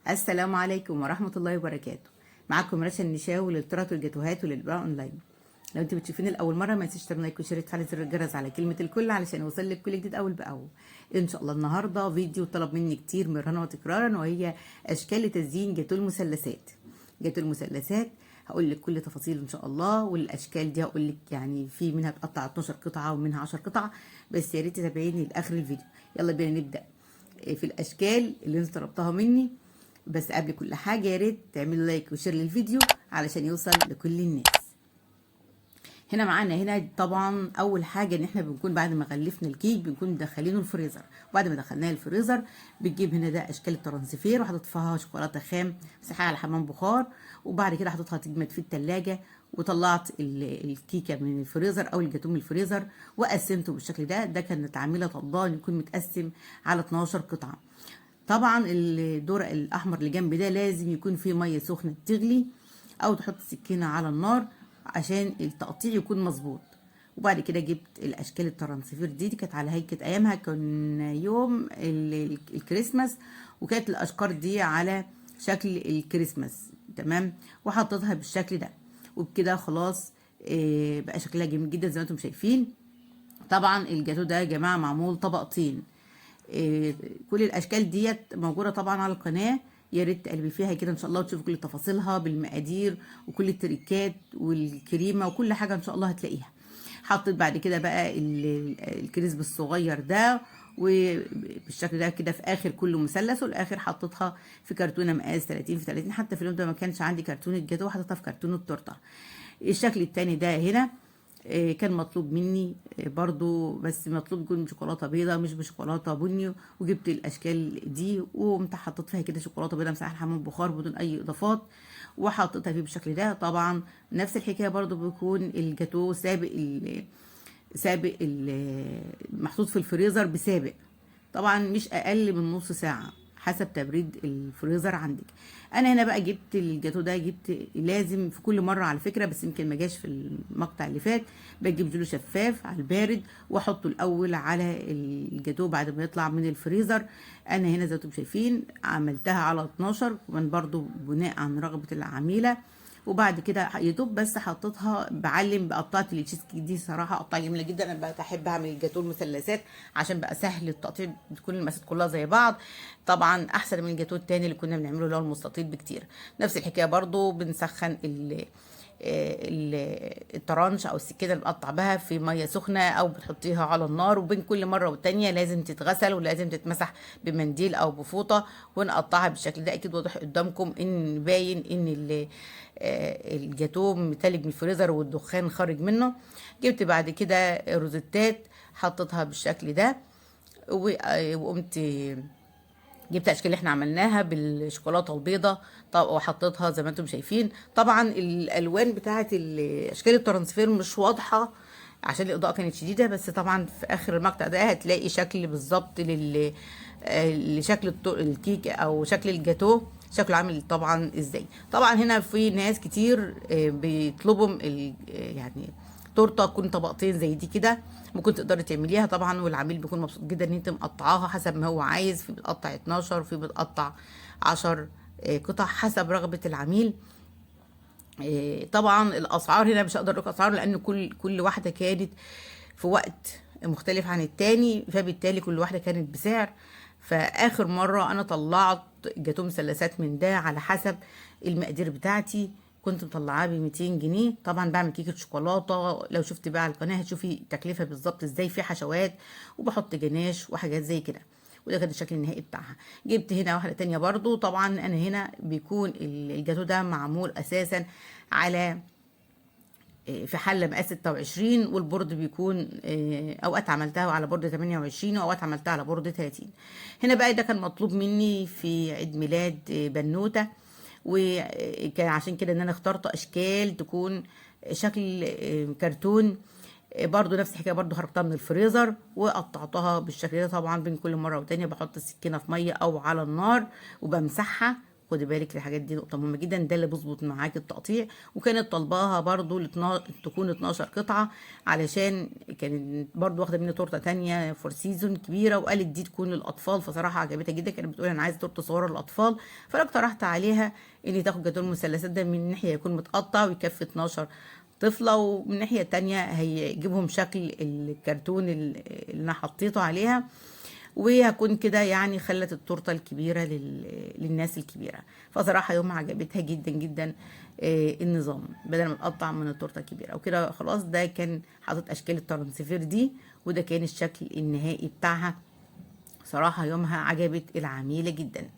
السلام عليكم ورحمة الله وبركاته. معاكم رشا النشاوي للتورت والجاتوهات وللبيع اونلاين. لو انت بتشوفيني لاول مره ما تنسيش تعملي لايك وشير وتفعلي زر الجرس على كلمه الكل علشان يوصل لك كل جديد اول باول. ان شاء الله النهارده فيديو طلب مني كتير مرارا وتكرارا، وهي اشكال لتزيين جاتو المثلثات. جاتو المثلثات هقول لك كل تفاصيل ان شاء الله، والاشكال دي هقول لك يعني في منها بتقطع 12 قطعه ومنها 10 قطع، بس يا ريت تتابعيني لاخر الفيديو. يلا بينا نبدا في الاشكال اللي انت طلبتها مني. بس قبل كل حاجه يا ريت تعملوا لايك وشير للفيديو علشان يوصل لكل الناس. هنا معانا هنا طبعا اول حاجه ان احنا بنكون بعد ما غلفنا الكيك بنكون مدخلينه الفريزر، وبعد ما دخلناه الفريزر بتجيب هنا ده اشكال الترانسفير، وحاطط فيها شوكولاته خام مسحها على حمام بخار، وبعد كده حاططها تجمد في التلاجة، وطلعت الكيكه من الفريزر او الجاتوه من الفريزر وقسمته بالشكل ده. ده كانت عامله طبان يكون متقسم على 12 قطعه. طبعا الدورق الاحمر اللي جنب ده لازم يكون فيه ميه سخنه تغلي، او تحط سكينه على النار عشان التقطيع يكون مظبوط. وبعد كده جبت الاشكال الترانسفير دي كانت على هيئه، ايامها كان يوم الكريسماس، وكانت الاشكال دي على شكل الكريسماس تمام، وحطيتها بالشكل ده. وبكده خلاص بقى شكلها جميل جدا زي ما انتم شايفين. طبعا الجاتو ده يا جماعه معمول طبقتين. كل الاشكال ديت موجوده طبعا على القناه، يا ريت تقلبي فيها كده ان شاء الله وتشوفي كل تفاصيلها بالمقادير وكل التريكات والكريمه وكل حاجه ان شاء الله هتلاقيها. حطيت بعد كده بقى الكريسب الصغير ده، وبالشكل ده كده في اخر كل مثلث، والاخر حطيتها في كرتونه مقاس 30 في 30. حتى في اليوم ده ما كانش عندي كرتونه جاتوه، حطيتها في كرتونه التورته. الشكل التاني ده هنا كان مطلوب مني برضو، بس مطلوب يكون بشوكولاته بيضه مش بشوكولاته بني، وجبت الاشكال دي وقمت حطيت فيها كده شوكولاته بيضه مساحه حمام بخار بدون اي اضافات، وحطيتها فيه بالشكل ده. طبعا نفس الحكايه برضو بيكون الجاتوه محطوط في الفريزر بسابق، طبعا مش اقل من نص ساعه حسب تبريد الفريزر عندك. انا هنا بقى جبت الجاتو ده، جبت لازم في كل مره على فكره، بس يمكن ما جاش في المقطع اللي فات، بجيب جلو شفاف على البارد واحطه الاول على الجاتو بعد ما يطلع من الفريزر. انا هنا زي ما انتم شايفين عملتها على 12 كمان برضو بناء عن رغبه العميله. وبعد كده يدوب بس حطيتها بعلم بقطعت التشيز كيك دي، صراحه قطعه جميله جدا. انا بقى بحب اعمل الجاتو المثلثات عشان بقى سهل التقطيع، بتكون المقاسات كلها زي بعض، طبعا احسن من الجاتو التاني اللي كنا بنعمله اللي هو المستطيل بكتير. نفس الحكايه برضو بنسخن الطرنش او السكينه اللي بقطع بها في ميه سخنه، او بتحطيها على النار، وبين كل مره والتانيه لازم تتغسل ولازم تتمسح بمنديل او بفوطه، ونقطعها بالشكل ده. اكيد واضح قدامكم ان باين ان الجاتوه متلج من الفريزر والدخان خارج منه. جبت بعد كده روزيتات حطيتها بالشكل ده، وقمت جبت الاشكال اللي احنا عملناها بالشوكولاته البيضاء وحطيتها زي ما انتم شايفين. طبعا الالوان بتاعه الاشكال الترانسفير مش واضحه عشان الاضاءه كانت شديده، بس طبعا في اخر المقطع ده هتلاقي شكل بالظبط لشكل الكيك او شكل الجاتوه شكله عامل طبعا ازاي. طبعا هنا في ناس كتير بيطلبوا يعني تورته تكون طبقتين زي دي كده، ممكن تقدري تعمليها طبعا، والعميل بيكون مبسوط جدا ان انت مقطعاها حسب ما هو عايز، في بتقطع 12 وفي بتقطع 10 قطع حسب رغبة العميل. طبعا الاسعار هنا مش هقدر اقول اسعار، لان كل واحده كانت في وقت مختلف عن التاني، فبالتالي كل واحده كانت بسعر. فاخر مره انا طلعت جاتوه مثلثات من ده على حسب المقادير بتاعتي كنت مطلعاه ب 200 جنيه. طبعا بعمل كيكه شوكولاته، لو شفتي بقى على القناه هتشوفي التكلفه بالظبط ازاي، في حشوات وبحط جناش وحاجات زي كده. وده كان الشكل النهائي بتاعها. جبت هنا واحده تانية برضو. طبعا انا هنا بيكون الجاتو ده معمول اساسا على في حله مقاس 26، والبورد بيكون اوقات عملتها على بورد 28 واوقات عملتها على بورد 30. هنا بقى ده كان مطلوب مني في عيد ميلاد بنوته، وكان عشان كده ان انا اخترت اشكال تكون شكل كرتون. برضو نفس الحكايه، برضو خرجتها من الفريزر وقطعتها بالشكل ده. طبعا بين كل مره والتانيه بحط السكينه في ميه او على النار وبمسحها خدي بالك الحاجات دي نقطه مهمه جدا، ده اللي بيظبط معاك التقطيع. وكانت طالباها برضو تكون 12 قطعه، علشان كانت برضو واخده مني تورته تانية فور سيزون كبيره، وقالت دي تكون للاطفال، فصراحه عجبتها جدا. كانت بتقول انا عايزه تورته صغيره للاطفال، فانا اقترحت عليها ان تاخد جاتوه المثلثات ده، من ناحيه يكون متقطع ويكفي 12 طفله، ومن ناحيه تانية هيجيبهم شكل الكرتون اللي انا حطيته عليها، وهكون كده يعني خلت التورته الكبيره للناس الكبيره. فصراحه يوم عجبتها جدا جدا النظام، بدل ما تقطع من التورته الكبيره وكده. خلاص ده كان حاطط اشكال الترانسفير دي، وده كان الشكل النهائي بتاعها. صراحه يومها عجبت العميله جدا.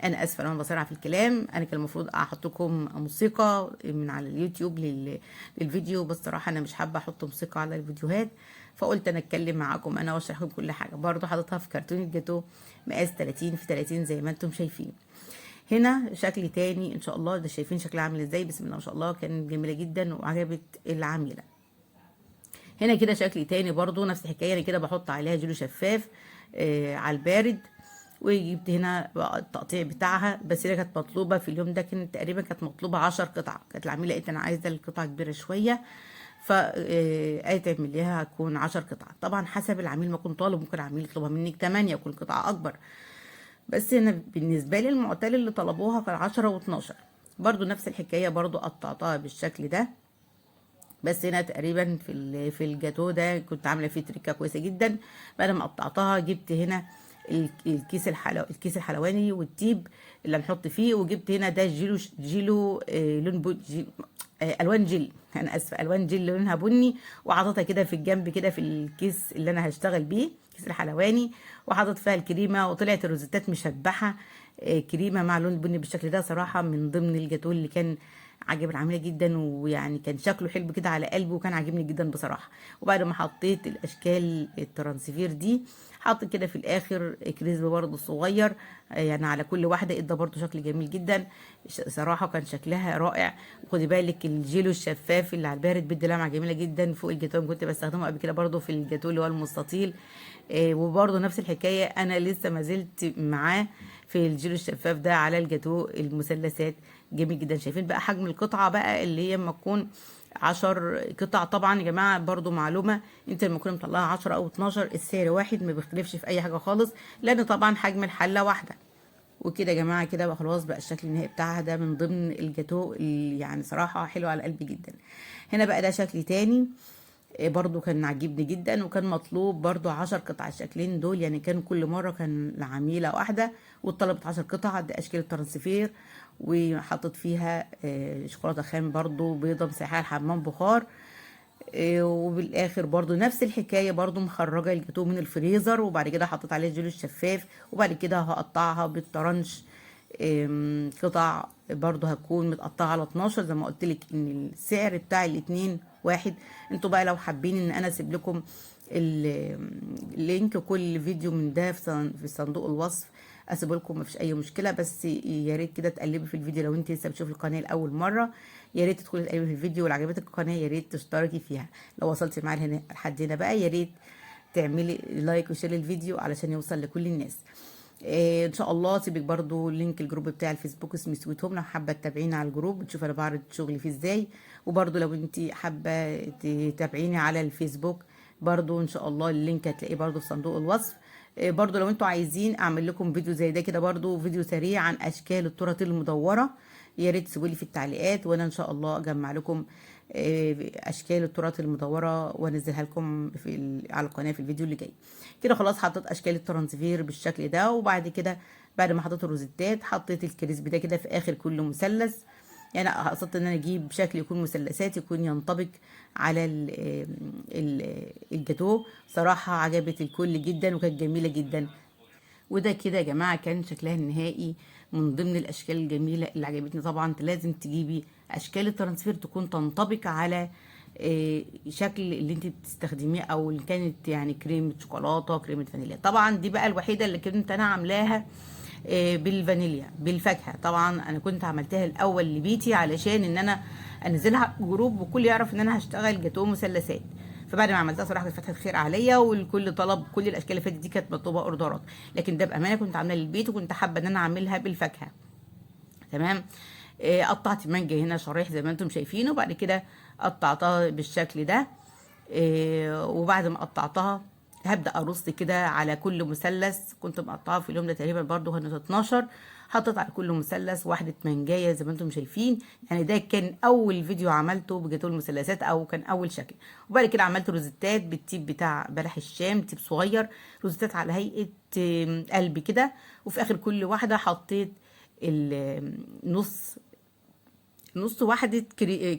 انا اسفه لو انا بسرع في الكلام، انا كان المفروض احط لكم موسيقى من على اليوتيوب للفيديو، بس صراحه انا مش حابه احط موسيقى على الفيديوهات، فقلت انا اتكلم معاكم انا واشرح لكم كل حاجه. برضو حاططها في كرتون الجاتو مقاس 30 في 30 زي ما انتم شايفين. هنا شكل تاني ان شاء الله، ده شايفين شكلها عامل ازاي، بسم الله ما شاء الله، كانت جميله جدا وعجبت العامله. هنا كده شكل تاني برضو نفس الحكايه، انا كده بحط عليها جلو شفاف على البارد. وجبت هنا بقى التقطيع بتاعها، بس هي كانت مطلوبه في اليوم ده، كانت تقريبا كانت مطلوبه 10 قطع. كانت العميله قالت انا عايزه القطعه كبيره شويه، فقالت اعمل لها هتكون 10 قطع. طبعا حسب العميل ما يكون طالب، ممكن العميل يطلبها منك 8 يكون قطعه اكبر، بس هنا بالنسبه لي المعتاد اللي طلبوها كان 10 و12. برضو نفس الحكايه، برضو قطعتها بالشكل ده. بس هنا تقريبا في الجاتو ده كنت عامله فيه تريكه كويسه جدا. بعد ما قطعتها جبت هنا الكيس الحلواني والتيب اللي هنحط فيه، وجبت هنا ده جيلو لون الوان جيل، انا اسفه، الوان جيل لونها بني، وحاططها كده في الجنب كده في الكيس اللي انا هشتغل بيه، كيس الحلواني، وحاطط فيها الكريمه، وطلعت الروزيتات مشبحه كريمه مع لون بني بالشكل ده. صراحه من ضمن الجاتو اللي كان عجب العميله جدا، ويعني كان شكله حلو كده على قلبي، وكان عاجبني جدا بصراحه. وبعد ما حطيت الاشكال الترانسفير دي، حاطط كده في الاخر كريسب برضه صغير يعني على كل واحده، ادى برضه شكل جميل جدا. صراحه كان شكلها رائع. وخدي بالك الجيلو الشفاف اللي على البارد بيدي لمعه جميله جدا فوق الجاتوه، كنت بستخدمه قبل كده برضه في الجاتوه اللي هو المستطيل. وبرضه نفس الحكايه انا لسه ما زلت معاه في الجيلو الشفاف ده على الجاتوه المثلثات، جميل جدا. شايفين بقى حجم القطعه بقى اللي هي لما تكون 10 قطع. طبعا يا جماعه برضو معلومه، انت لما تكون مطلعها 10 او 12 السعر واحد، ما بيختلفش في اي حاجه خالص، لان طبعا حجم الحله واحده. وكده يا جماعه كده بقى خلاص بقى الشكل النهائي بتاعها ده من ضمن الجاتو اللي يعني صراحه حلو على قلبي جدا. هنا بقى ده شكل تاني برضو كان عاجبني جدا، وكان مطلوب برضو 10 قطع. الشكلين دول يعني كان كل مرة كان لعميلة واحدة وطلبت 10 قطع. ده اشكال الترانسفير، وحطت فيها شوكولاتة خام برضو بيضة مسيحة الحمام بخار. وبالاخر برضو نفس الحكاية، برضو مخرجة الجاتوه من الفريزر، وبعد كده حطيت عليه الجيل الشفاف، وبعد كده هقطعها بالطرنش قطع برضو هتكون متقطعه على 12 زي ما قلت لك ان السعر بتاع الاتنين واحد. انتوا بقى لو حابين ان انا اسيب لكم اللينك كل فيديو من ده في صندوق الوصف اسيبه لكم، مفيش اي مشكله. بس يا ريت كده تقلبي في الفيديو لو انت لسه بتشوفي القناه لاول مره، يا ريت تدخلي تقلبي في الفيديو، ولو عجبتك القناه يا ريت تشتركي فيها. لو وصلتي معايا هنا لحد هنا بقى يا ريت تعملي لايك وشير الفيديو علشان يوصل لكل الناس. ان شاء الله سيبك برضو لينك الجروب بتاع الفيسبوك اسمه سويت هوم، لو حابه تتابعيني على الجروب بتشوف انا بعرض شغلي فيه ازاي. وبرضو لو انت حابه تتابعيني على الفيسبوك برضو ان شاء الله اللينك هتلاقيه برضو في صندوق الوصف. برضو لو انتوا عايزين اعمل لكم فيديو زي ده كده، برضو فيديو سريع عن اشكال التورت المدوره، يا ريت تسيبوا لي في التعليقات، وانا ان شاء الله اجمع لكم اشكال التورت المدوره وانزلها لكم على القناه في الفيديو اللي جاي. كده خلاص حطيت اشكال الترانسفير بالشكل ده، وبعد كده بعد ما حطيت الروزيتات حطيت الكريسب ده كده في اخر كل مثلث. يعني قصدت ان انا اجيب شكل يكون مثلثات يكون ينطبق على الجاتوه. صراحه عجبت الكل جدا وكانت جميله جدا. وده كده يا جماعه كان شكلها النهائي من ضمن الاشكال الجميله اللي عجبتني. طبعا انت لازم تجيبي اشكال الترانسفير تكون تنطبق على شكل اللي انت بتستخدميه، او اللي كانت يعني كريمه شوكولاته كريمه فانيليا. طبعا دي بقى الوحيده اللي كنت انا عاملاها بالفانيليا بالفاكهه. طبعا انا كنت عملتها الاول لبيتي علشان ان انا انزلها جروب وكل يعرف ان انا هشتغل جاتوه مثلثات. فبعد ما عملتها صراحه كانت فتحت خير عليا، والكل طلب كل الاشكال اللي فاتت دي كانت مطلوبه اوردرات، لكن ده بامانه كنت عاملاها للبيت وكنت حابه ان انا اعملها بالفاكهه. تمام. قطعت مانجا هنا شرايح زي ما انتم شايفين، وبعد كده قطعتها بالشكل ده. وبعد ما قطعتها هبدأ ارص كده على كل مثلث. كنت مقطعه في اليوم ده تقريبا برضو كانت 12. حطيت على كل مثلث واحدة منجاية زي ما انتم شايفين. يعني ده كان اول فيديو عملته بجاتو المثلثات، او كان اول شكل. وبعد كده عملت روزيتات بالتيب بتاع بلح الشام، تيب صغير، روزيتات على هيئة قلب كده. وفي اخر كل واحدة حطيت نص واحدة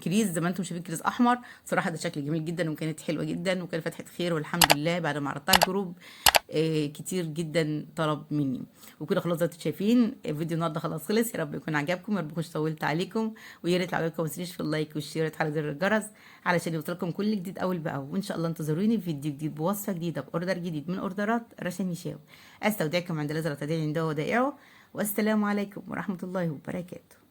كريز زي ما انتم شايفين، كريز احمر. صراحة ده شكل جميل جدا، وكانت حلوة جدا، وكانت فتحة خير والحمد لله. بعد ما عرضتها الجروب كتير جدا طلب مني. وكده خلاص زي ما انتم شايفين الفيديو النهارده خلاص خلص. يا رب يكون عجبكم، يا رب يكونش طولت عليكم. ويا ريت لو عجبكم ما تنسوش في اللايك والشير وتفعلوا زر الجرس علشان يوصلكم كل جديد اول باول. وان شاء الله انتظروني في فيديو جديد بوصفة جديدة باوردر جديد من اوردرات رشا النشاوي. استودعكم عند الله تدعي عنده ودائعه. والسلام عليكم ورحمة الله وبركاته.